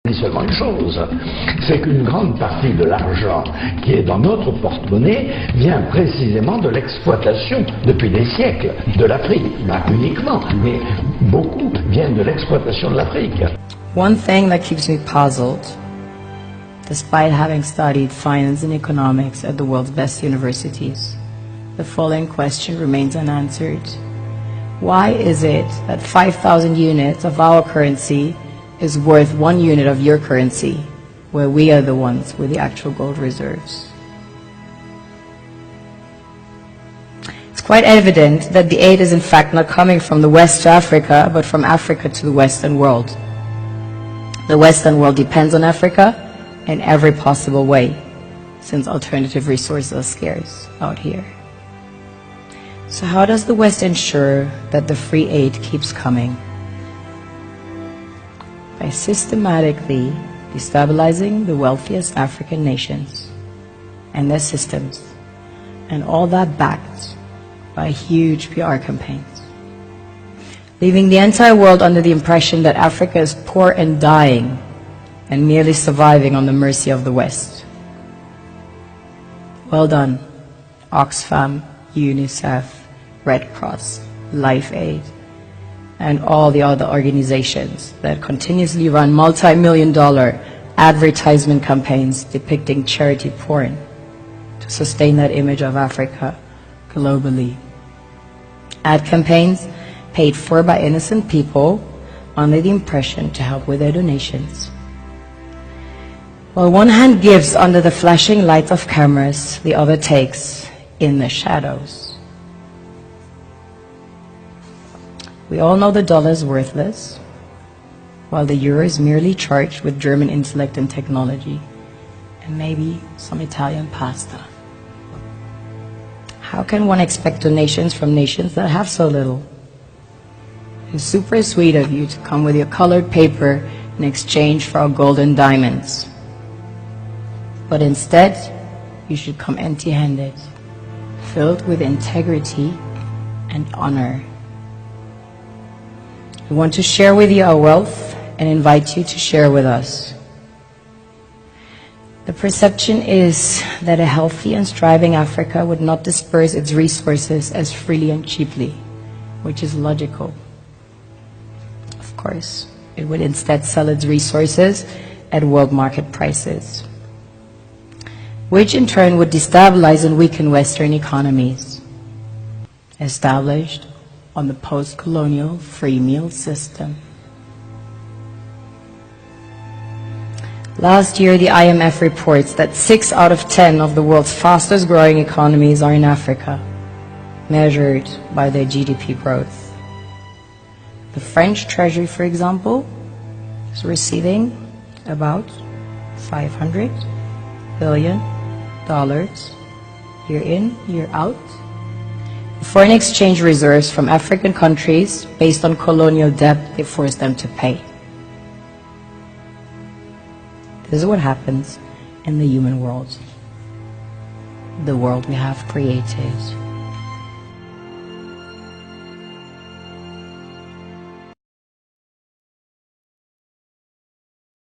dit seulement une chose, c'est qu'une grande partie de l'argent qui est dans notre porte-monnaie vient précisément de l'exploitation, depuis des siècles, de l'Afrique. Pas uniquement, mais beaucoup viennent de l'exploitation de l'Afrique. One thing that keeps me puzzled, despite having studied finance and economics at the world's best universities, the following question remains unanswered. Why is it that 5,000 units of our currency is worth 1 unit of your currency, where we are the ones with the actual gold reserves? It's quite evident that the aid is in fact not coming from the West to Africa, but from Africa to the Western world. The Western world depends on Africa in every possible way, since alternative resources are scarce out here. So how does the West ensure that the free aid keeps coming? By systematically destabilizing the wealthiest African nations and their systems, and all that backed by huge PR campaigns, leaving the entire world under the impression that Africa is poor and dying and merely surviving on the mercy of the West. Well done, Oxfam, UNICEF, Red Cross, Life Aid, and all the other organizations that continuously run multi-million-dollar advertisement campaigns depicting charity porn to sustain that image of Africa globally. Ad campaigns paid for by innocent people under the impression to help with their donations. While one hand gives under the flashing lights of cameras, the other takes in the shadows. We all know the dollar is worthless, while the euro is merely charged with German intellect and technology, and maybe some Italian pasta. How can one expect donations from nations that have so little? It's super sweet of you to come with your colored paper in exchange for our gold and diamonds. But instead, you should come empty-handed, filled with integrity and honor. We want to share with you our wealth and invite you to share with us. The perception is that a healthy and striving Africa would not disperse its resources as freely and cheaply, which is logical. Of course, it would instead sell its resources at world market prices, which in turn would destabilize and weaken Western economies, established on the post-colonial free meal system. Last year, the IMF reports that 6 out of 10 of the world's fastest growing economies are in Africa, measured by their GDP growth. The French Treasury, for example, is receiving about $500 billion year in, year out. Foreign exchange reserves from African countries based on colonial debt they forced them to pay. This is what happens in the human world, the world we have created.